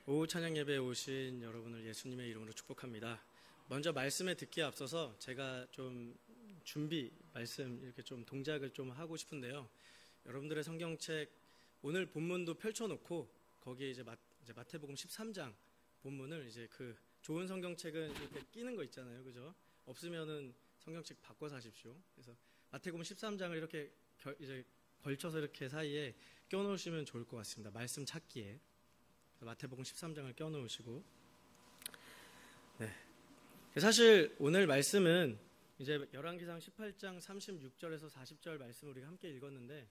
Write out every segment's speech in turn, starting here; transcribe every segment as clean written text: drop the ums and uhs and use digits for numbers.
오후 찬양 예배에 오신 여러분을 예수님의 이름으로 축복합니다. 먼저 말씀에 듣기에 앞서서 제가 좀 준비 말씀 이렇게 좀 동작을 좀 하고 싶은데요. 여러분들의 성경책 오늘 본문도 펼쳐놓고 거기에 이제 마태복음 13장 본문을 이제 그 좋은 성경책은 이렇게 끼는 거 있잖아요, 그죠? 없으면은 성경책 바꿔 사십시오. 그래서 마태복음 13장을 이렇게 이제 걸쳐서 이렇게 사이에 껴놓으시면 좋을 것 같습니다. 말씀 찾기에. 마태복음 13장을 껴놓으시고, 네. 사실 오늘 말씀은 이제 열왕기상 18장 36절에서 40절 말씀을 우리가 함께 읽었는데,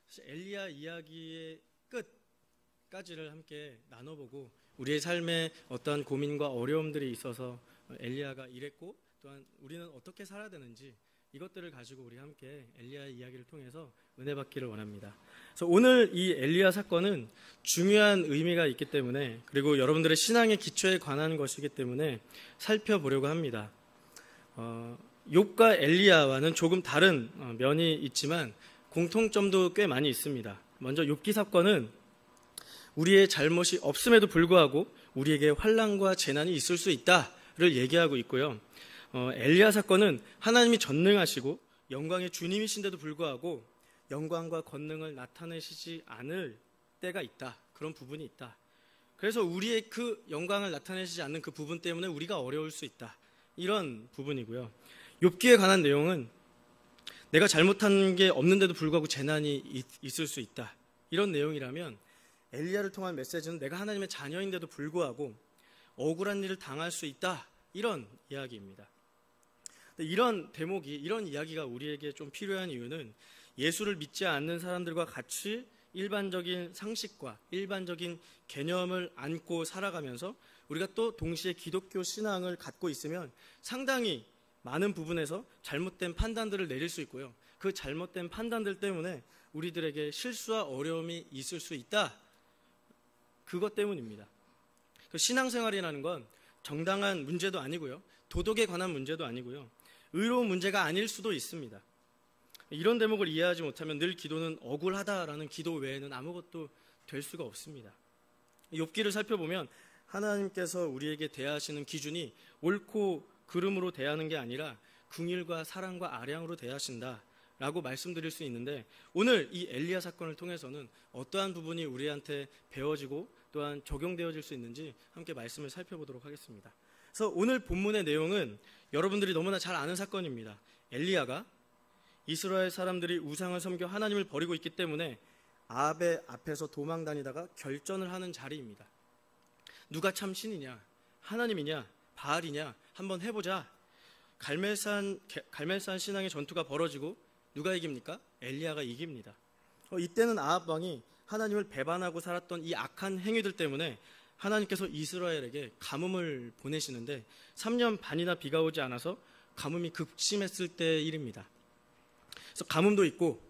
사실 엘리야 이야기의 끝까지를 함께 나눠보고 우리의 삶에 어떠한 고민과 어려움들이 있어서 엘리야가 이랬고 또한 우리는 어떻게 살아야 되는지 이것들을 가지고 우리 함께 엘리야의 이야기를 통해서 은혜 받기를 원합니다. 그래서 오늘 이 엘리야 사건은 중요한 의미가 있기 때문에, 그리고 여러분들의 신앙의 기초에 관한 것이기 때문에 살펴보려고 합니다. 욥과 엘리야와는 조금 다른 면이 있지만 공통점도 꽤 많이 있습니다. 먼저 욥기 사건은 우리의 잘못이 없음에도 불구하고 우리에게 환난과 재난이 있을 수 있다를 얘기하고 있고요. 엘리야 사건은 하나님이 전능하시고 영광의 주님이신데도 불구하고 영광과 권능을 나타내시지 않을 때가 있다. 그런 부분이 있다. 그래서 우리의 그 영광을 나타내시지 않는 그 부분 때문에 우리가 어려울 수 있다. 이런 부분이고요. 욥기에 관한 내용은 내가 잘못한 게 없는데도 불구하고 재난이 있을 수 있다. 이런 내용이라면 엘리야를 통한 메시지는 내가 하나님의 자녀인데도 불구하고 억울한 일을 당할 수 있다. 이런 이야기입니다. 이런 대목이, 이런 이야기가 우리에게 좀 필요한 이유는 예수를 믿지 않는 사람들과 같이 일반적인 상식과 일반적인 개념을 안고 살아가면서 우리가 또 동시에 기독교 신앙을 갖고 있으면 상당히 많은 부분에서 잘못된 판단들을 내릴 수 있고요. 그 잘못된 판단들 때문에 우리들에게 실수와 어려움이 있을 수 있다. 그것 때문입니다. 신앙생활이라는 건 정당한 문제도 아니고요. 도덕에 관한 문제도 아니고요. 의로운 문제가 아닐 수도 있습니다. 이런 대목을 이해하지 못하면 늘 기도는 억울하다라는 기도 외에는 아무것도 될 수가 없습니다. 욥기를 살펴보면 하나님께서 우리에게 대하시는 기준이 옳고 그름으로 대하는 게 아니라 긍휼과 사랑과 아량으로 대하신다라고 말씀드릴 수 있는데, 오늘 이 엘리야 사건을 통해서는 어떠한 부분이 우리한테 배워지고 또한 적용되어질 수 있는지 함께 말씀을 살펴보도록 하겠습니다. 그래서 오늘 본문의 내용은 여러분들이 너무나 잘 아는 사건입니다. 엘리야가 이스라엘 사람들이 우상을 섬겨 하나님을 버리고 있기 때문에 아합의 앞에서 도망 다니다가 결전을 하는 자리입니다. 누가 참 신이냐, 하나님이냐, 바알이냐 한번 해보자. 갈멜산 신앙의 전투가 벌어지고 누가 이깁니까? 엘리야가 이깁니다. 이때는 아합 왕이 하나님을 배반하고 살았던 이 악한 행위들 때문에 하나님께서 이스라엘에게 가뭄을 보내시는데 3년 반이나 비가 오지 않아서 가뭄이 극심했을 때의 일입니다. 그래서 가뭄도 있고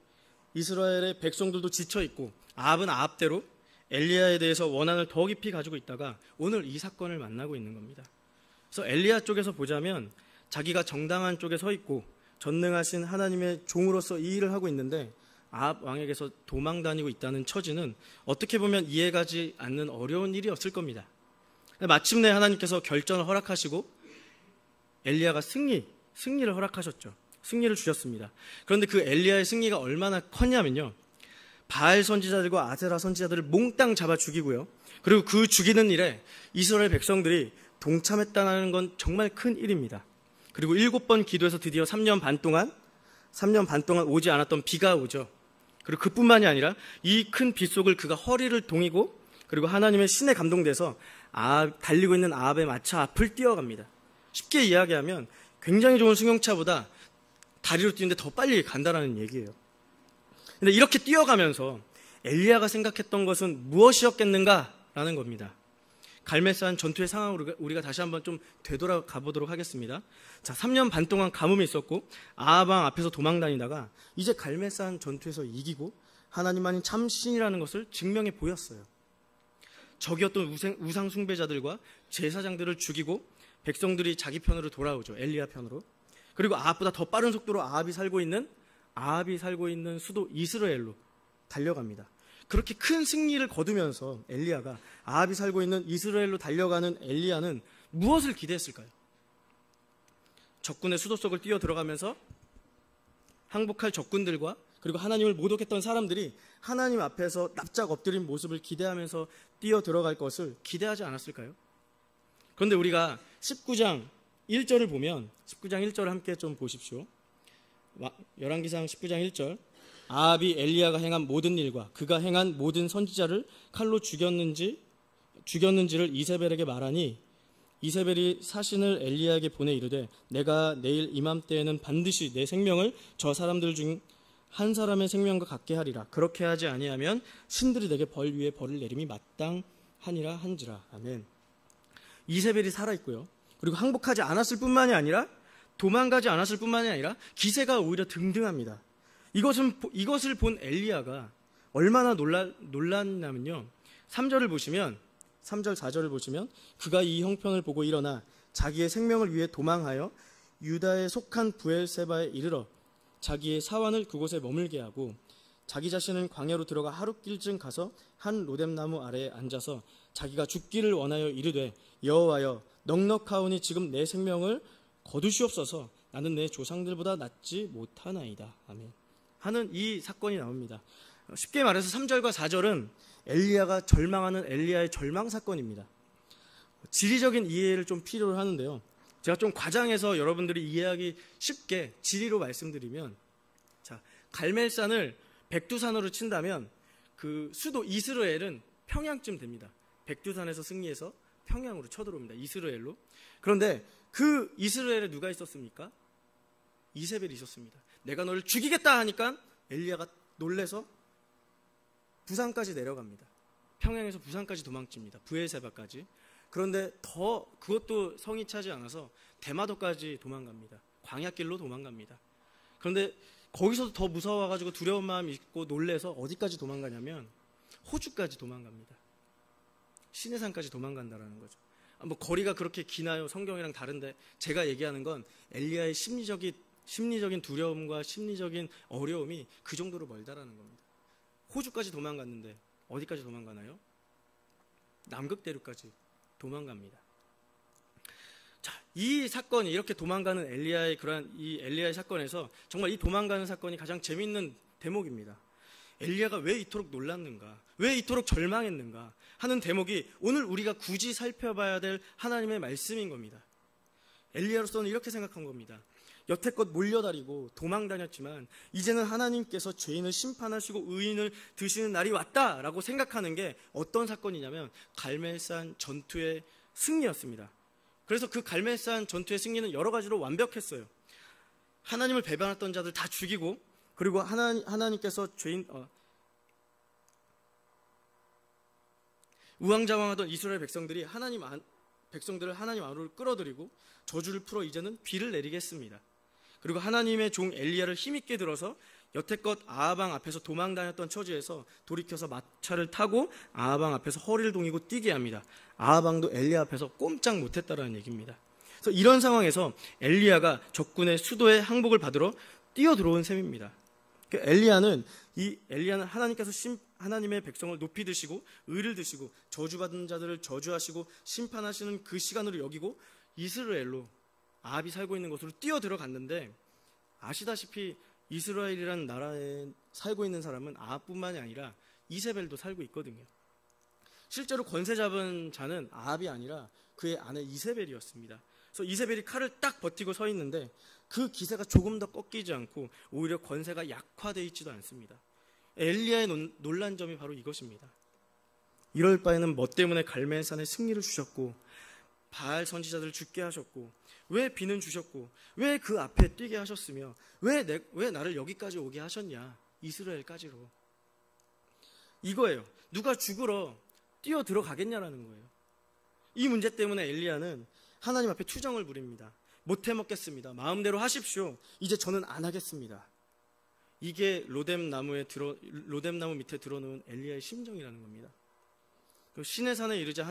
이스라엘의 백성들도 지쳐 있고 아합은 아합대로 엘리야에 대해서 원한을 더 깊이 가지고 있다가 오늘 이 사건을 만나고 있는 겁니다. 그래서 엘리야 쪽에서 보자면 자기가 정당한 쪽에 서 있고 전능하신 하나님의 종으로서 이 일을 하고 있는데 아합 왕에게서 도망 다니고 있다는 처지는 어떻게 보면 이해가지 않는 어려운 일이었을 겁니다. 마침내 하나님께서 결전을 허락하시고 엘리야가 승리를 허락하셨죠. 승리를 주셨습니다. 그런데 그 엘리야의 승리가 얼마나 컸냐면요, 바알 선지자들과 아세라 선지자들을 몽땅 잡아 죽이고요, 그리고 그 죽이는 일에 이스라엘 백성들이 동참했다는 건 정말 큰 일입니다. 그리고 7번 기도해서 드디어 3년 반 동안 오지 않았던 비가 오죠. 그리고 그뿐만이 아니라 이 큰 비 속을 그가 허리를 동이고 그리고 하나님의 신에 감동돼서 달리고 있는 아합의 마차 앞을 뛰어갑니다. 쉽게 이야기하면 굉장히 좋은 승용차보다 다리로 뛰는데 더 빨리 간다라는 얘기예요. 근데 이렇게 뛰어가면서 엘리야가 생각했던 것은 무엇이었겠는가라는 겁니다. 갈멜산 전투의 상황으로 우리가 다시 한번 좀 되돌아가 보도록 하겠습니다. 자, 3년 반 동안 가뭄이 있었고 아합 왕 앞에서 도망 다니다가 이제 갈멜산 전투에서 이기고 하나님만이 참 신이라는 것을 증명해 보였어요. 적이었던 우상 숭배자들과 제사장들을 죽이고 백성들이 자기 편으로 돌아오죠. 엘리야 편으로. 그리고 아합보다 더 빠른 속도로 아합이 살고 있는 수도 이스라엘로 달려갑니다. 그렇게 큰 승리를 거두면서 엘리야가 아합이 살고 있는 이스라엘로 달려가는 엘리야는 무엇을 기대했을까요? 적군의 수도 속을 뛰어 들어가면서 항복할 적군들과 그리고 하나님을 모독했던 사람들이 하나님 앞에서 납작 엎드린 모습을 기대하면서 뛰어 들어갈 것을 기대하지 않았을까요? 그런데 우리가 19장 1절을 보면 19장 1절을 함께 좀 보십시오. 열왕기상 19장 1절 아합이 엘리야가 행한 모든 일과 그가 행한 모든 선지자를 칼로 죽였는지를 이세벨에게 말하니 이세벨이 사신을 엘리야에게 보내 이르되 내가 내일 이맘때에는 반드시 내 생명을 저 사람들 중 한 사람의 생명과 같게 하리라. 그렇게 하지 아니하면 신들이 내게 벌 위에 벌을 내림이 마땅하니라 한지라. 아멘. 이세벨이 살아있고요. 그리고 항복하지 않았을 뿐만이 아니라 도망가지 않았을 뿐만이 아니라 기세가 오히려 등등합니다. 이것을 본 엘리야가 얼마나 놀랐냐면요. 3절을 보시면 3절 4절을 보시면 그가 이 형편을 보고 일어나 자기의 생명을 위해 도망하여 유다에 속한 부엘세바에 이르러 자기의 사환을 그곳에 머물게 하고 자기 자신은 광야로 들어가 하룻길쯤 가서 한 로뎀나무 아래에 앉아서 자기가 죽기를 원하여 이르되 여호와여 넉넉하오니 지금 내 생명을 거두시옵소서. 나는 내 조상들보다 낫지 못하나이다. 아멘. 하는 이 사건이 나옵니다. 쉽게 말해서 3절과 4절은 엘리야가 절망하는 엘리야의 절망 사건입니다. 지리적인 이해를 좀 필요로 하는데요. 제가 좀 과장해서 여러분들이 이해하기 쉽게 지리로 말씀드리면, 자, 갈멜산을 백두산으로 친다면 그 수도 이스라엘은 평양쯤 됩니다. 백두산에서 승리해서 평양으로 쳐들어옵니다. 이스라엘로. 그런데 그 이스라엘에 누가 있었습니까? 이세벨이 있었습니다. 내가 너를 죽이겠다 하니까 엘리야가 놀래서 부산까지 내려갑니다. 평양에서 부산까지 도망칩니다. 부엘세바까지. 그런데 더 그것도 성이 차지 않아서 대마도까지 도망갑니다. 광야길로 도망갑니다. 그런데 거기서도 더 무서워가지고 두려운 마음이 있고 놀래서 어디까지 도망가냐면 호주까지 도망갑니다. 시내산까지 도망간다라는 거죠. 뭐 거리가 그렇게 기나요? 성경이랑 다른데 제가 얘기하는 건 엘리야의 심리적인 두려움과 심리적인 어려움이 그 정도로 멀다라는 겁니다. 호주까지 도망갔는데 어디까지 도망가나요? 남극대륙까지 도망갑니다. 자, 이 사건이 이렇게 도망가는 엘리야의 이 엘리야의 사건에서 정말 이 도망가는 사건이 가장 재미있는 대목입니다. 엘리야가 왜 이토록 놀랐는가? 왜 이토록 절망했는가? 하는 대목이 오늘 우리가 굳이 살펴봐야 될 하나님의 말씀인 겁니다. 엘리야로서는 이렇게 생각한 겁니다. 여태껏 몰려다니고 도망다녔지만 이제는 하나님께서 죄인을 심판하시고 의인을 드시는 날이 왔다라고 생각하는 게 어떤 사건이냐면 갈멜산 전투의 승리였습니다. 그래서 그 갈멜산 전투의 승리는 여러 가지로 완벽했어요. 하나님을 배반했던 자들 다 죽이고, 그리고 하나님께서 우왕좌왕하던 이스라엘 백성들을 하나님 안으로 끌어들이고 저주를 풀어 이제는 비를 내리겠습니다. 그리고 하나님의 종 엘리야를 힘있게 들어서 여태껏 아합왕 앞에서 도망다녔던 처지에서 돌이켜서 마차를 타고 아합왕 앞에서 허리를 동이고 뛰게 합니다. 아합왕도 엘리야 앞에서 꼼짝 못했다라는 얘기입니다. 그래서 이런 상황에서 엘리야가 적군의 수도에 항복을 받으러 뛰어들어온 셈입니다. 엘리야는 하나님께서 하나님의 백성을 높이 드시고 의를 드시고 저주받은 자들을 저주하시고 심판하시는 그 시간으로 여기고 이스라엘로 아합이 살고 있는 곳으로 뛰어들어갔는데, 아시다시피 이스라엘이라는 나라에 살고 있는 사람은 아합뿐만이 아니라 이세벨도 살고 있거든요. 실제로 권세 잡은 자는 아합이 아니라 그의 아내 이세벨이었습니다. 그래서 이세벨이 칼을 딱 버티고 서 있는데 그 기세가 조금 더 꺾이지 않고 오히려 권세가 약화되어 있지도 않습니다. 엘리야의 놀란 점이 바로 이것입니다. 이럴 바에는 뭐 때문에 갈멜산에 승리를 주셨고 바알 선지자들을 죽게 하셨고 왜 비는 주셨고 왜 그 앞에 뛰게 하셨으며 왜 나를 여기까지 오게 하셨냐, 이스라엘까지로. 이거예요. 누가 죽으러 뛰어 들어가겠냐라는 거예요. 이 문제 때문에 엘리야는 하나님 앞에 투정을 부립니다. 못해 먹겠습니다. 마음대로 하십시오. 이제 저는 안 하겠습니다. 이게 로뎀나무 밑에 들어놓은 엘리야의 심정이라는 겁니다. 시내산에 이르자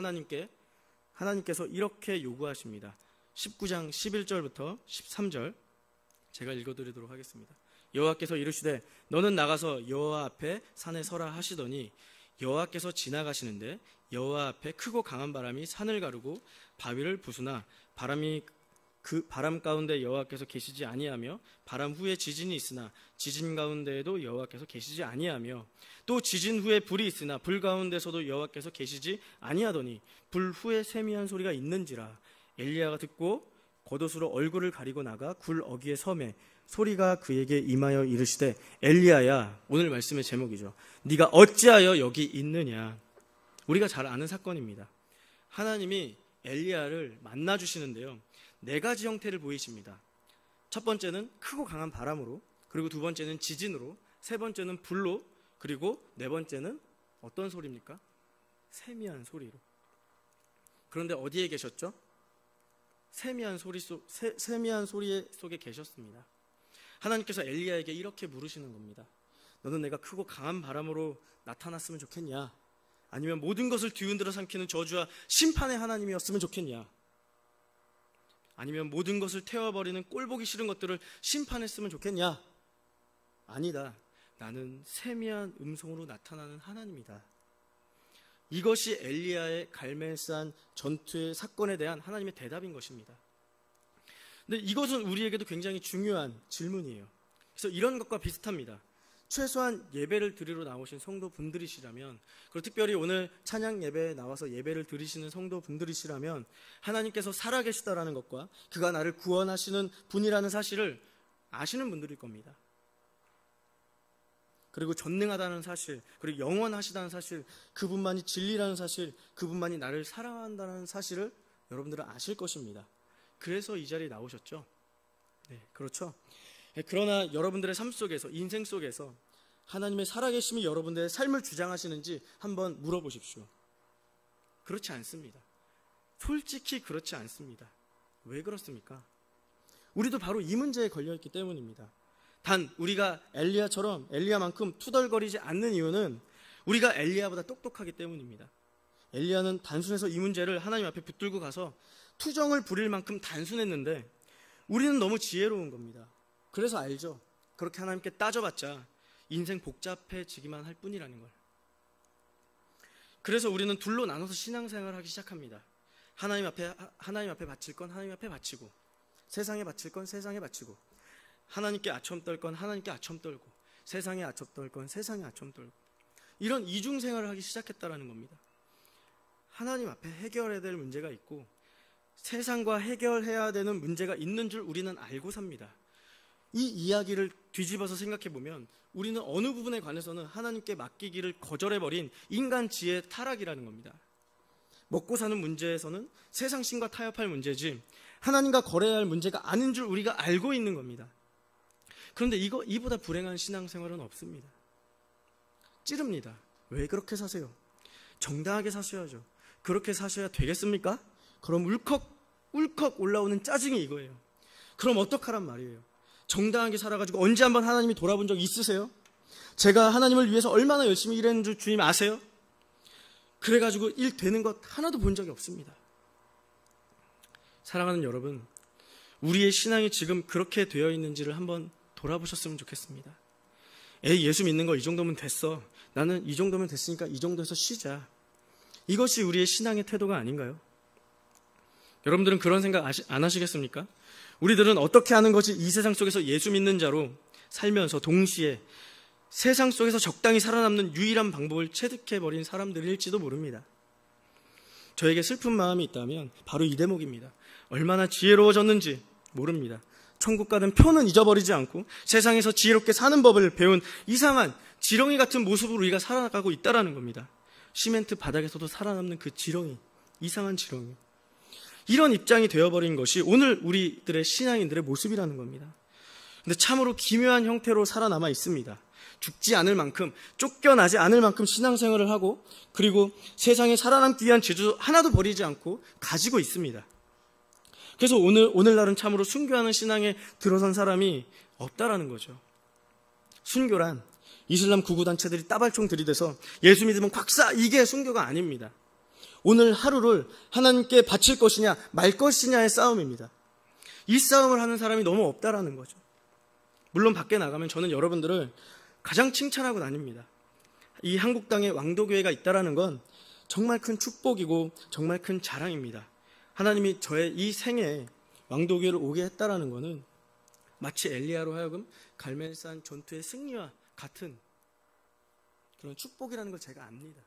하나님께서 이렇게 요구하십니다. 19장 11절부터 13절 제가 읽어드리도록 하겠습니다. 여호와께서 이르시되 너는 나가서 여호와 앞에 산에 서라 하시더니 여호와께서 지나가시는데 여호와 앞에 크고 강한 바람이 산을 가르고 바위를 부수나 바람이 그 바람 가운데 여호와께서 계시지 아니하며 바람 후에 지진이 있으나 지진 가운데에도 여호와께서 계시지 아니하며 또 지진 후에 불이 있으나 불 가운데서도 여호와께서 계시지 아니하더니 불 후에 세미한 소리가 있는지라. 엘리야가 듣고 겉옷으로 얼굴을 가리고 나가 굴 어귀에 서매 소리가 그에게 임하여 이르시되 엘리야야, 오늘 말씀의 제목이죠. 네가 어찌하여 여기 있느냐. 우리가 잘 아는 사건입니다. 하나님이 엘리야를 만나 주시는데요, 네 가지 형태를 보이십니다. 첫 번째는 크고 강한 바람으로, 그리고 두 번째는 지진으로, 세 번째는 불로, 그리고 네 번째는 어떤 소리입니까? 세미한 소리로. 그런데 어디에 계셨죠? 세미한 소리 속에 계셨습니다. 하나님께서 엘리야에게 이렇게 물으시는 겁니다. 너는 내가 크고 강한 바람으로 나타났으면 좋겠냐? 아니면 모든 것을 뒤흔들어 삼키는 저주와 심판의 하나님이었으면 좋겠냐? 아니면 모든 것을 태워버리는 꼴보기 싫은 것들을 심판했으면 좋겠냐? 아니다. 나는 세미한 음성으로 나타나는 하나님이다. 이것이 엘리야의 갈멜산 전투의 사건에 대한 하나님의 대답인 것입니다. 근데 이것은 우리에게도 굉장히 중요한 질문이에요. 그래서 이런 것과 비슷합니다. 최소한 예배를 드리러 나오신 성도분들이시라면, 그리고 특별히 오늘 찬양 예배에 나와서 예배를 드리시는 성도분들이시라면 하나님께서 살아계시다라는 것과 그가 나를 구원하시는 분이라는 사실을 아시는 분들일 겁니다. 그리고 전능하다는 사실, 그리고 영원하시다는 사실, 그분만이 진리라는 사실, 그분만이 나를 사랑한다는 사실을 여러분들은 아실 것입니다. 그래서 이 자리에 나오셨죠. 네, 그렇죠. 그러나 여러분들의 삶 속에서, 인생 속에서 하나님의 살아계심이 여러분들의 삶을 주장하시는지 한번 물어보십시오. 그렇지 않습니다. 솔직히 그렇지 않습니다. 왜 그렇습니까? 우리도 바로 이 문제에 걸려있기 때문입니다. 단 우리가 엘리야만큼 투덜거리지 않는 이유는 우리가 엘리야보다 똑똑하기 때문입니다. 엘리야는 단순해서 이 문제를 하나님 앞에 붙들고 가서 투정을 부릴 만큼 단순했는데 우리는 너무 지혜로운 겁니다. 그래서 알죠. 그렇게 하나님께 따져봤자 인생 복잡해지기만 할 뿐이라는 걸. 그래서 우리는 둘로 나눠서 신앙생활을 하기 시작합니다. 하나님 앞에 바칠 건 하나님 앞에 바치고, 세상에 바칠 건 세상에 바치고, 하나님께 아첨 떨 건 하나님께 아첨 떨고, 세상에 아첨 떨 건 세상에 아첨 떨고, 이런 이중생활을 하기 시작했다라는 겁니다. 하나님 앞에 해결해야 될 문제가 있고 세상과 해결해야 되는 문제가 있는 줄 우리는 알고 삽니다. 이 이야기를 뒤집어서 생각해보면 우리는 어느 부분에 관해서는 하나님께 맡기기를 거절해버린 인간 지혜의 타락이라는 겁니다. 먹고 사는 문제에서는 세상 신과 타협할 문제지 하나님과 거래해야 할 문제가 아닌 줄 우리가 알고 있는 겁니다. 그런데 이보다 불행한 신앙생활은 없습니다. 찌릅니다. 왜 그렇게 사세요? 정당하게 사셔야죠. 그렇게 사셔야 되겠습니까? 그럼 울컥 올라오는 짜증이 이거예요. 그럼 어떡하란 말이에요? 정당하게 살아가지고 언제 한번 하나님이 돌아본 적 있으세요? 제가 하나님을 위해서 얼마나 열심히 일했는 줄 주님 아세요? 그래가지고 일 되는 것 하나도 본 적이 없습니다. 사랑하는 여러분, 우리의 신앙이 지금 그렇게 되어 있는지를 한번 돌아보셨으면 좋겠습니다. 예수 믿는 거 이 정도면 됐어. 나는 이 정도면 됐으니까 이 정도에서 쉬자. 이것이 우리의 신앙의 태도가 아닌가요? 여러분들은 그런 생각 안 하시겠습니까? 우리들은 어떻게 하는 것이 이 세상 속에서 예수 믿는 자로 살면서 동시에 세상 속에서 적당히 살아남는 유일한 방법을 체득해버린 사람들일지도 모릅니다. 저에게 슬픈 마음이 있다면 바로 이 대목입니다. 얼마나 지혜로워졌는지 모릅니다. 천국 가는 표는 잊어버리지 않고 세상에서 지혜롭게 사는 법을 배운 이상한 지렁이 같은 모습으로 우리가 살아가고 있다는 겁니다. 시멘트 바닥에서도 살아남는 그 지렁이, 이상한 지렁이. 이런 입장이 되어버린 것이 오늘 우리들의 신앙인들의 모습이라는 겁니다. 근데 참으로 기묘한 형태로 살아남아 있습니다. 죽지 않을 만큼, 쫓겨나지 않을 만큼 신앙생활을 하고, 그리고 세상에 살아남기 위한 재주 하나도 버리지 않고 가지고 있습니다. 그래서 오늘날은 참으로 순교하는 신앙에 들어선 사람이 없다라는 거죠. 순교란 이슬람 구구단체들이 따발총 들이대서 예수 믿으면 콱 이게 순교가 아닙니다. 오늘 하루를 하나님께 바칠 것이냐 말 것이냐의 싸움입니다. 이 싸움을 하는 사람이 너무 없다라는 거죠. 물론 밖에 나가면 저는 여러분들을 가장 칭찬하고 다닙니다. 이 한국 땅에 왕도교회가 있다라는 건 정말 큰 축복이고 정말 큰 자랑입니다. 하나님이 저의 이 생에 왕도교회를 오게 했다라는 것은 마치 엘리야로 하여금 갈멜산 전투의 승리와 같은 그런 축복이라는 걸 제가 압니다.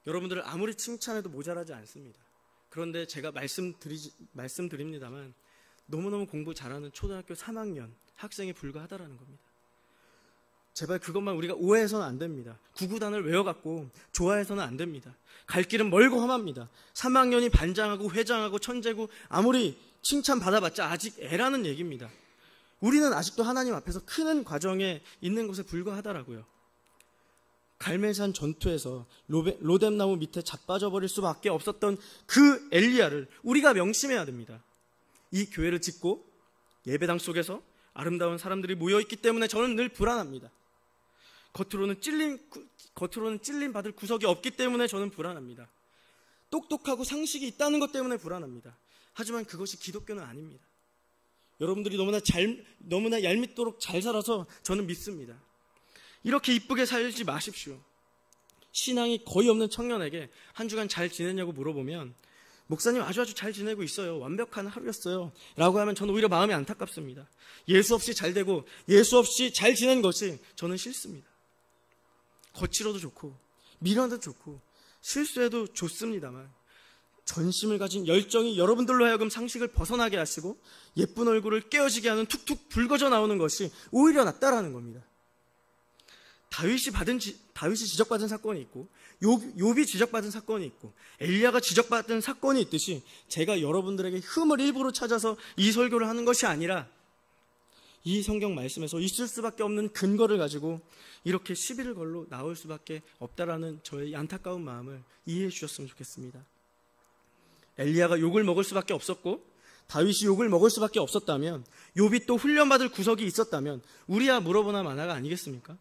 여러분들을 아무리 칭찬해도 모자라지 않습니다. 그런데 제가 말씀드립니다만 너무너무 공부 잘하는 초등학교 3학년 학생에 불과하다라는 겁니다. 제발 그것만 우리가 오해해서는 안 됩니다. 구구단을 외워갖고 좋아해서는 안 됩니다. 갈 길은 멀고 험합니다. 3학년이 반장하고 회장하고 천재고 아무리 칭찬받아봤자 아직 애라는 얘기입니다. 우리는 아직도 하나님 앞에서 크는 과정에 있는 것에 불과하다라고요. 갈멜산 전투에서 로뎀나무 밑에 자빠져버릴 수밖에 없었던 그 엘리야를 우리가 명심해야 됩니다. 이 교회를 짓고 예배당 속에서 아름다운 사람들이 모여있기 때문에 저는 늘 불안합니다. 겉으로는 찔림 받을 구석이 없기 때문에 저는 불안합니다. 똑똑하고 상식이 있다는 것 때문에 불안합니다. 하지만 그것이 기독교는 아닙니다. 여러분들이 너무나 얄밉도록 잘 살아서 저는 믿습니다. 이렇게 이쁘게 살지 마십시오. 신앙이 거의 없는 청년에게 한 주간 잘 지냈냐고 물어보면 목사님 아주 잘 지내고 있어요. 완벽한 하루였어요. 라고 하면 저는 오히려 마음이 안타깝습니다. 예수 없이 잘 되고 예수 없이 잘 지낸 것이 저는 싫습니다. 거칠어도 좋고 미련도 좋고 실수해도 좋습니다만 전심을 가진 열정이 여러분들로 하여금 상식을 벗어나게 하시고 예쁜 얼굴을 깨어지게 하는 툭툭 붉어져 나오는 것이 오히려 낫다라는 겁니다. 다윗이 지적받은 사건이 있고 욥이 지적받은 사건이 있고 엘리야가 지적받은 사건이 있듯이 제가 여러분들에게 흠을 일부러 찾아서 이 설교를 하는 것이 아니라 이 성경 말씀에서 있을 수밖에 없는 근거를 가지고 이렇게 시비를 걸로 나올 수밖에 없다라는 저의 안타까운 마음을 이해해 주셨으면 좋겠습니다. 엘리야가 욕을 먹을 수밖에 없었고 다윗이 욕을 먹을 수밖에 없었다면 욥이 또 훈련받을 구석이 있었다면 우리야 물어보나 마나가 아니겠습니까?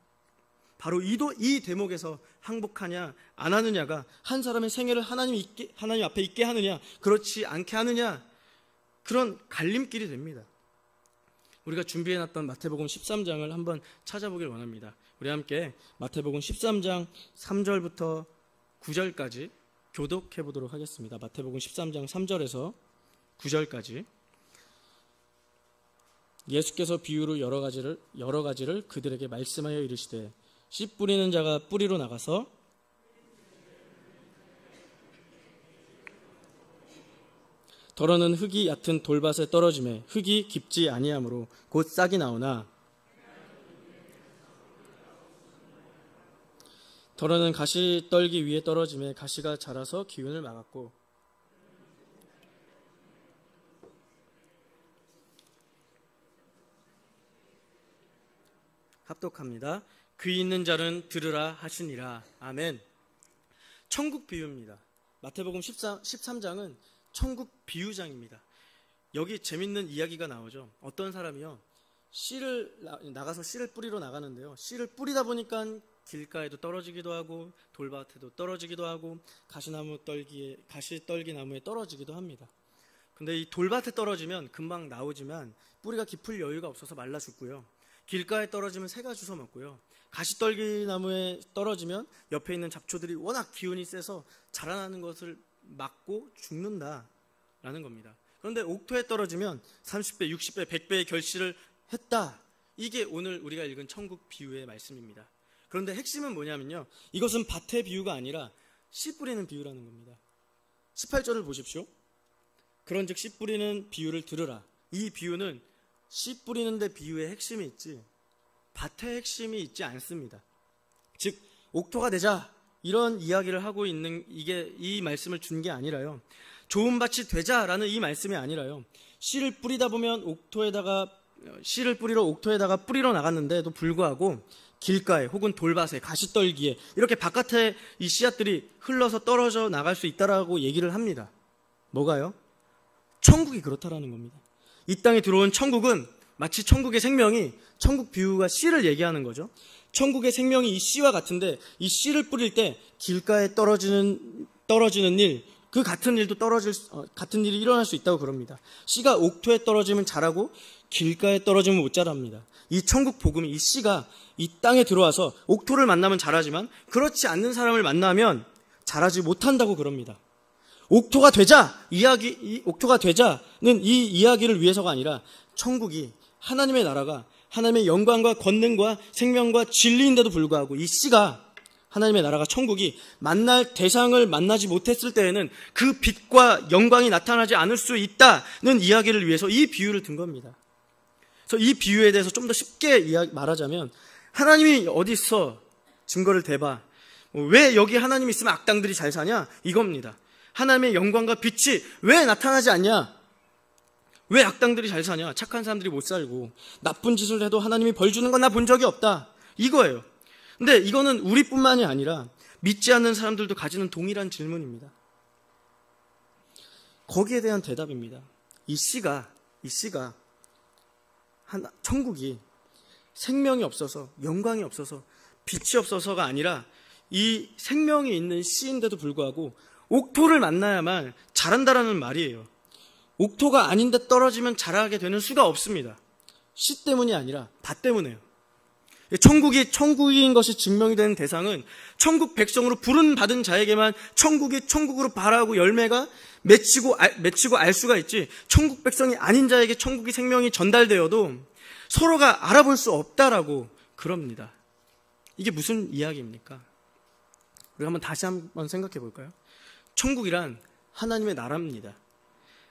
바로 이 대목에서 항복하냐 안 하느냐가 한 사람의 생애를 하나님 앞에 있게 하느냐 그렇지 않게 하느냐 그런 갈림길이 됩니다. 우리가 준비해놨던 마태복음 13장을 한번 찾아보길 원합니다. 우리 함께 마태복음 13장 3절부터 9절까지 교독해 보도록 하겠습니다. 마태복음 13장 3절에서 9절까지 예수께서 비유로 여러 가지를 그들에게 말씀하여 이르시되 씨 뿌리는 자가 뿌리로 나가서 더러는 흙이 얕은 돌밭에 떨어지매 흙이 깊지 아니하므로 곧 싹이 나오나 더러는 가시떨기 위에 떨어지매 가시가 자라서 기운을 막았고 합독합니다. 귀 있는 자는 들으라 하시니라. 아멘. 천국 비유입니다. 마태복음 13장은 천국 비유장입니다. 여기 재밌는 이야기가 나오죠. 어떤 사람이요 나가서 씨를 뿌리러 나가는데요. 씨를 뿌리다 보니까 길가에도 떨어지기도 하고 돌밭에도 떨어지기도 하고 가시떨기 나무에 떨어지기도 합니다. 근데 이 돌밭에 떨어지면 금방 나오지만 뿌리가 깊을 여유가 없어서 말라 죽고요. 길가에 떨어지면 새가 주워 먹고요. 가시떨기 나무에 떨어지면 옆에 있는 잡초들이 워낙 기운이 세서 자라나는 것을 막고 죽는다라는 겁니다. 그런데 옥토에 떨어지면 30배, 60배, 100배의 결실을 했다. 이게 오늘 우리가 읽은 천국 비유의 말씀입니다. 그런데 핵심은 뭐냐면요. 이것은 밭의 비유가 아니라 씨 뿌리는 비유라는 겁니다. 18절을 보십시오. 그런즉 씨 뿌리는 비유를 들으라. 이 비유는 씨 뿌리는 데 비유의 핵심이 있지 밭의 핵심이 있지 않습니다. 즉 옥토가 되자 이런 이야기를 하고 있는 이 말씀을 준 게 아니라요. 좋은 밭이 되자라는 이 말씀이 아니라요. 씨를 뿌리다 보면 씨를 뿌리러 옥토에다가 뿌리러 나갔는데도 불구하고 길가에 혹은 돌밭에 가시떨기에 이렇게 바깥에 이 씨앗들이 흘러서 떨어져 나갈 수 있다라고 얘기를 합니다. 뭐가요? 천국이 그렇다라는 겁니다. 이 땅에 들어온 천국은 마치 천국의 생명이 천국 비유가 씨를 얘기하는 거죠. 천국의 생명이 이 씨와 같은데 이 씨를 뿌릴 때 길가에 떨어지는 일, 그 같은 일이 일어날 수 있다고 그럽니다. 씨가 옥토에 떨어지면 자라고 길가에 떨어지면 못 자랍니다. 이 천국 복음이, 이 씨가 이 땅에 들어와서 옥토를 만나면 자라지만 그렇지 않는 사람을 만나면 자라지 못한다고 그럽니다. 옥토가 되자는 이 이야기를 위해서가 아니라 천국이, 하나님의 나라가 하나님의 영광과 권능과 생명과 진리인데도 불구하고 이 씨가, 하나님의 나라가, 천국이 만날 대상을 만나지 못했을 때에는 그 빛과 영광이 나타나지 않을 수 있다는 이야기를 위해서 이 비유를 든 겁니다. 그래서 이 비유에 대해서 좀 더 쉽게 말하자면, 하나님이 어디 있어? 증거를 대봐. 왜 여기 하나님이 있으면 악당들이 잘 사냐? 이겁니다. 하나님의 영광과 빛이 왜 나타나지 않냐? 왜 악당들이 잘 사냐? 착한 사람들이 못 살고, 나쁜 짓을 해도 하나님이 벌 주는 건 나 본 적이 없다. 이거예요. 근데 이거는 우리뿐만이 아니라 믿지 않는 사람들도 가지는 동일한 질문입니다. 거기에 대한 대답입니다. 이 씨가 천국이 생명이 없어서, 영광이 없어서, 빛이 없어서가 아니라 이 생명이 있는 씨인데도 불구하고 옥토를 만나야만 자란다라는 말이에요. 옥토가 아닌데 떨어지면 자라게 되는 수가 없습니다. 씨 때문이 아니라 밭 때문에요. 천국이 천국인 것이 증명이 되는 대상은 천국 백성으로 부름받은 자에게만 천국이 천국으로 발하고 열매가 맺히고 알 수가 있지, 천국 백성이 아닌 자에게 천국의 생명이 전달되어도 서로가 알아볼 수 없다라고 그럽니다. 이게 무슨 이야기입니까? 우리가 다시 한번 생각해 볼까요? 천국이란 하나님의 나라입니다.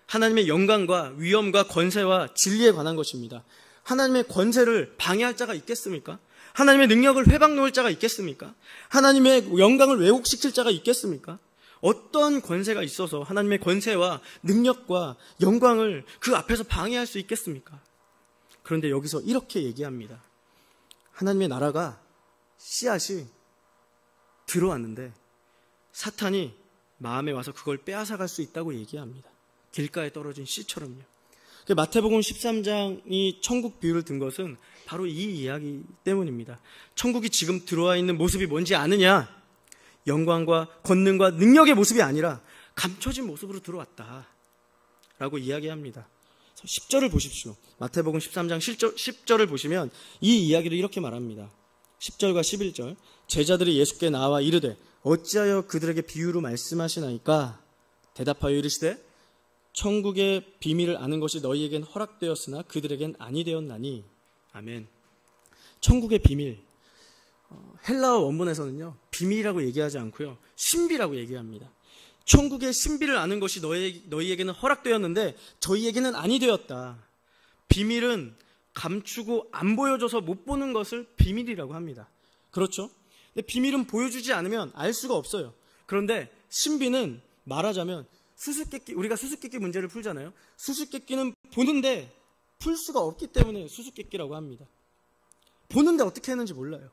하나님의 영광과 위엄과 권세와 진리에 관한 것입니다. 하나님의 권세를 방해할 자가 있겠습니까? 하나님의 능력을 회방 놓을 자가 있겠습니까? 하나님의 영광을 왜곡시킬 자가 있겠습니까? 어떤 권세가 있어서 하나님의 권세와 능력과 영광을 그 앞에서 방해할 수 있겠습니까? 그런데 여기서 이렇게 얘기합니다. 하나님의 나라가 씨앗이 들어왔는데 사탄이 마음에 와서 그걸 빼앗아갈 수 있다고 얘기합니다. 길가에 떨어진 씨처럼요. 마태복음 13장이 천국 비유를 든 것은 바로 이 이야기 때문입니다. 천국이 지금 들어와 있는 모습이 뭔지 아느냐? 영광과 권능과 능력의 모습이 아니라 감춰진 모습으로 들어왔다 라고 이야기합니다. 10절을 보십시오. 마태복음 13장 10절을 보시면 이 이야기를 이렇게 말합니다. 10절과 11절. 제자들이 예수께 나와 이르되 어찌하여 그들에게 비유로 말씀하시나이까? 대답하여 이르시되 천국의 비밀을 아는 것이 너희에겐 허락되었으나 그들에겐 아니 되었나니. 아멘. 천국의 비밀, 헬라어 원문에서는요 비밀이라고 얘기하지 않고요 신비라고 얘기합니다. 천국의 신비를 아는 것이 너희에게는 허락되었는데 저희에게는 아니 되었다. 비밀은 감추고 안 보여줘서 못 보는 것을 비밀이라고 합니다. 그렇죠? 근데 비밀은 보여주지 않으면 알 수가 없어요. 그런데 신비는 말하자면 우리가 수수께끼 문제를 풀잖아요. 수수께끼는 보는데 풀 수가 없기 때문에 수수께끼라고 합니다. 보는데 어떻게 했는지 몰라요.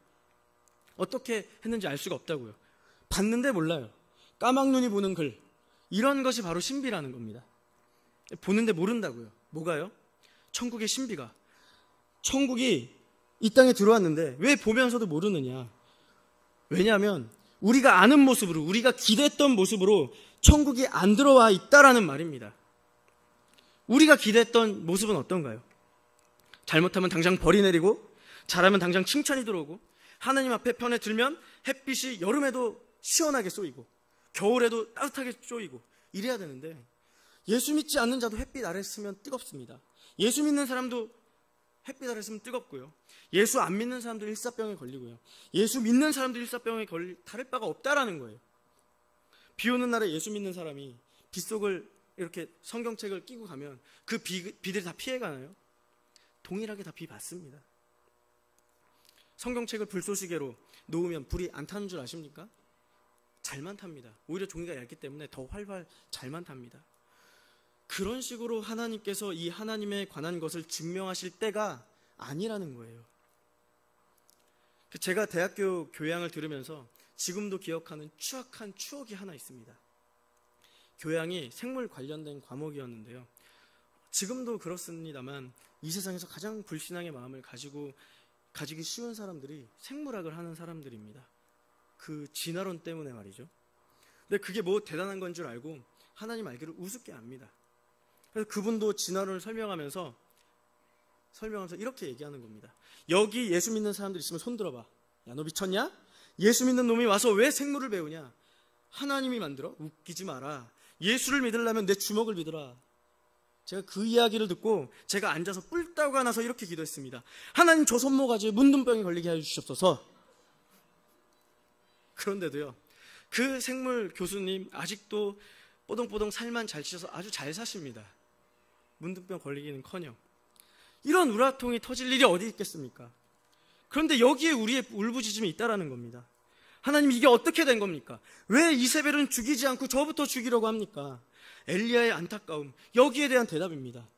어떻게 했는지 알 수가 없다고요. 봤는데 몰라요. 까막눈이 보는 글, 이런 것이 바로 신비라는 겁니다. 보는데 모른다고요. 뭐가요? 천국의 신비가. 천국이 이 땅에 들어왔는데 왜 보면서도 모르느냐? 왜냐하면 우리가 아는 모습으로, 우리가 기대했던 모습으로 천국이 안 들어와 있다라는 말입니다. 우리가 기대했던 모습은 어떤가요? 잘못하면 당장 벌이 내리고, 잘하면 당장 칭찬이 들어오고, 하나님 앞에 편에 들면 햇빛이 여름에도 시원하게 쏘이고 겨울에도 따뜻하게 쏘이고 이래야 되는데, 예수 믿지 않는 자도 햇빛 아래 있으면 뜨겁습니다. 예수 믿는 사람도 햇빛 아래 있으면 뜨겁고요. 예수 안 믿는 사람도 일사병에 걸리고요. 예수 믿는 사람도 일사병에 다를 바가 없다라는 거예요. 비 오는 날에 예수 믿는 사람이 빗속을 이렇게 성경책을 끼고 가면 그 비들이 다 피해가나요? 동일하게 다 비 받습니다. 성경책을 불쏘시개로 놓으면 불이 안 타는 줄 아십니까? 잘만 탑니다. 오히려 종이가 얇기 때문에 더 활발 잘만 탑니다. 그런 식으로 하나님께서 이 하나님에 관한 것을 증명하실 때가 아니라는 거예요. 제가 대학교 교양을 들으면서 지금도 기억하는 추악한 추억이 하나 있습니다. 교양이 생물 관련된 과목이었는데요. 지금도 그렇습니다만 이 세상에서 가장 불신앙의 마음을 가지기 쉬운 사람들이 생물학을 하는 사람들입니다. 그 진화론 때문에 말이죠. 근데 그게 뭐 대단한 건 줄 알고 하나님 알기를 우습게 압니다. 그래서 그분도 진화론을 설명하면서 이렇게 얘기하는 겁니다. 여기 예수 믿는 사람들 있으면 손 들어봐. 야, 너 미쳤냐? 예수 믿는 놈이 와서 왜 생물을 배우냐? 하나님이 만들어? 웃기지 마라. 예수를 믿으려면 내 주먹을 믿어라. 제가 그 이야기를 듣고 제가 앉아서 뿔따구가 나서 이렇게 기도했습니다. 하나님, 저 손모가지에 문둥병이 걸리게 해주시옵소서. 그런데도요, 그 생물 교수님 아직도 뽀동뽀동 살만 잘 치셔서 아주 잘 사십니다. 문둥병 걸리기는커녕. 이런 우라통이 터질 일이 어디 있겠습니까? 그런데 여기에 우리의 울부짖음이 있다라는 겁니다. 하나님, 이게 어떻게 된 겁니까? 왜 이세벨은 죽이지 않고 저부터 죽이려고 합니까? 엘리야의 안타까움, 여기에 대한 대답입니다.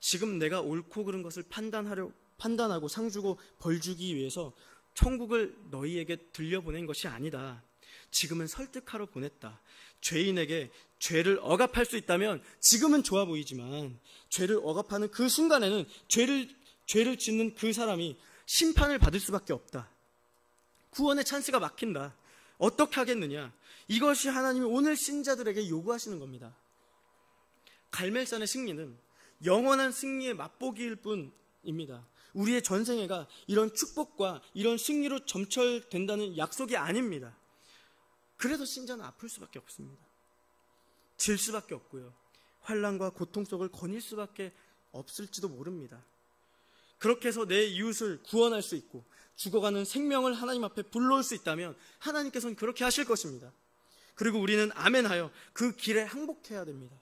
지금 내가 옳고 그른 것을 판단하고 상 주고 벌 주기 위해서 천국을 너희에게 들려보낸 것이 아니다. 지금은 설득하러 보냈다. 죄인에게 죄를 억압할 수 있다면 지금은 좋아 보이지만 죄를 억압하는 그 순간에는 죄를 짓는 그 사람이 심판을 받을 수밖에 없다. 구원의 찬스가 막힌다. 어떻게 하겠느냐? 이것이 하나님이 오늘 신자들에게 요구하시는 겁니다. 갈멜산의 승리는 영원한 승리의 맛보기일 뿐입니다. 우리의 전생애가 이런 축복과 이런 승리로 점철된다는 약속이 아닙니다. 그래도 신자는 아플 수밖에 없습니다. 질 수밖에 없고요. 환난과 고통 속을 거닐 수밖에 없을지도 모릅니다. 그렇게 해서 내 이웃을 구원할 수 있고 죽어가는 생명을 하나님 앞에 불러올 수 있다면 하나님께서는 그렇게 하실 것입니다. 그리고 우리는 아멘하여 그 길에 항복해야 됩니다.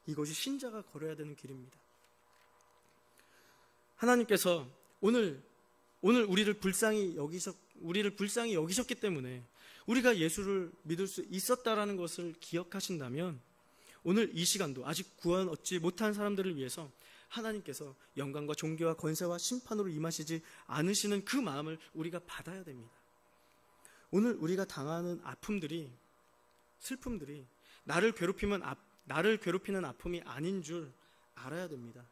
이것이 신자가 걸어야 되는 길입니다. 하나님께서 오늘 우리를 불쌍히 여기셨기 때문에 우리가 예수를 믿을 수 있었다라는 것을 기억하신다면 오늘 이 시간도 아직 구원 얻지 못한 사람들을 위해서 하나님께서 영광과 존귀와 권세와 심판으로 임하시지 않으시는 그 마음을 우리가 받아야 됩니다. 오늘 우리가 당하는 아픔들이, 슬픔들이 나를 괴롭히는 아픔이 아닌 줄 알아야 됩니다.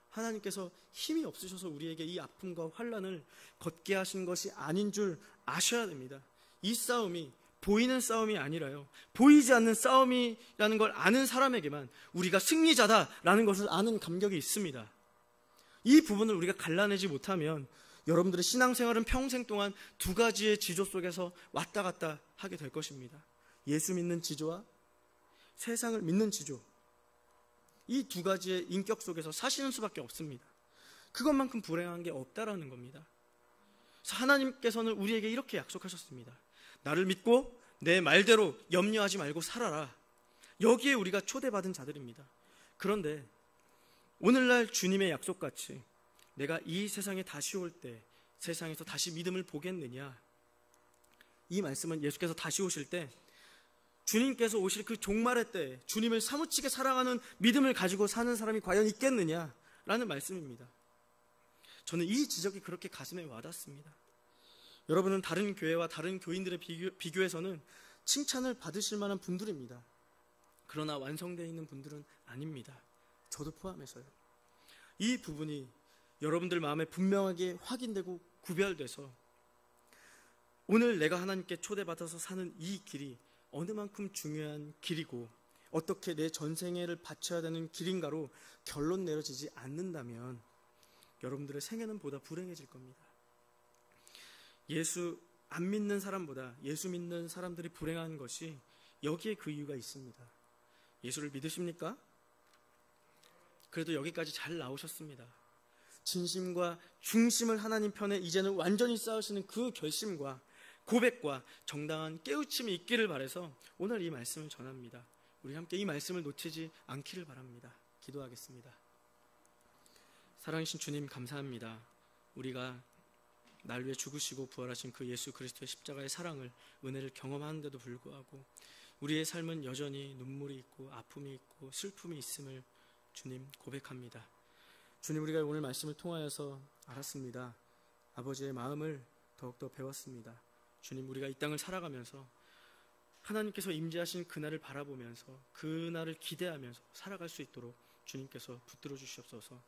하나님께서 힘이 없으셔서 우리에게 이 아픔과 환난을 걷게 하신 것이 아닌 줄 아셔야 됩니다. 이 싸움이 보이는 싸움이 아니라요, 보이지 않는 싸움이라는 걸 아는 사람에게만 우리가 승리자다라는 것을 아는 감격이 있습니다. 이 부분을 우리가 갈라내지 못하면 여러분들의 신앙생활은 평생 동안 두 가지의 지조 속에서 왔다 갔다 하게 될 것입니다. 예수 믿는 지조와 세상을 믿는 지조, 이 두 가지의 인격 속에서 사시는 수밖에 없습니다. 그것만큼 불행한 게 없다라는 겁니다. 그래서 하나님께서는 우리에게 이렇게 약속하셨습니다. 나를 믿고 내 말대로 염려하지 말고 살아라. 여기에 우리가 초대받은 자들입니다. 그런데 오늘날 주님의 약속같이 내가 이 세상에 다시 올 때 세상에서 다시 믿음을 보겠느냐, 이 말씀은 예수께서 다시 오실 때, 주님께서 오실 그 종말의 때 주님을 사무치게 사랑하는 믿음을 가지고 사는 사람이 과연 있겠느냐라는 말씀입니다. 저는 이 지적이 그렇게 가슴에 와닿습니다. 여러분은 다른 교회와 다른 교인들의 비교해서는 칭찬을 받으실 만한 분들입니다. 그러나 완성되어 있는 분들은 아닙니다. 저도 포함해서요. 이 부분이 여러분들 마음에 분명하게 확인되고 구별돼서 오늘 내가 하나님께 초대받아서 사는 이 길이 어느 만큼 중요한 길이고 어떻게 내 전생애를 바쳐야 되는 길인가로 결론 내려지지 않는다면 여러분들의 생애는 보다 불행해질 겁니다. 예수 안 믿는 사람보다 예수 믿는 사람들이 불행한 것이 여기에 그 이유가 있습니다. 예수를 믿으십니까? 그래도 여기까지 잘 나오셨습니다. 진심과 중심을 하나님 편에 이제는 완전히 쌓으시는 그 결심과 고백과 정당한 깨우침이 있기를 바라서 오늘 이 말씀을 전합니다. 우리 함께 이 말씀을 놓치지 않기를 바랍니다. 기도하겠습니다. 사랑하신 주님, 감사합니다. 우리가 날 위해 죽으시고 부활하신 그 예수 그리스도의 십자가의 사랑을, 은혜를 경험하는데도 불구하고 우리의 삶은 여전히 눈물이 있고 아픔이 있고 슬픔이 있음을 주님 고백합니다. 주님, 우리가 오늘 말씀을 통하여서 알았습니다. 아버지의 마음을 더욱더 배웠습니다. 주님, 우리가 이 땅을 살아가면서 하나님께서 임재하신 그날을 바라보면서 그날을 기대하면서 살아갈 수 있도록 주님께서 붙들어 주시옵소서.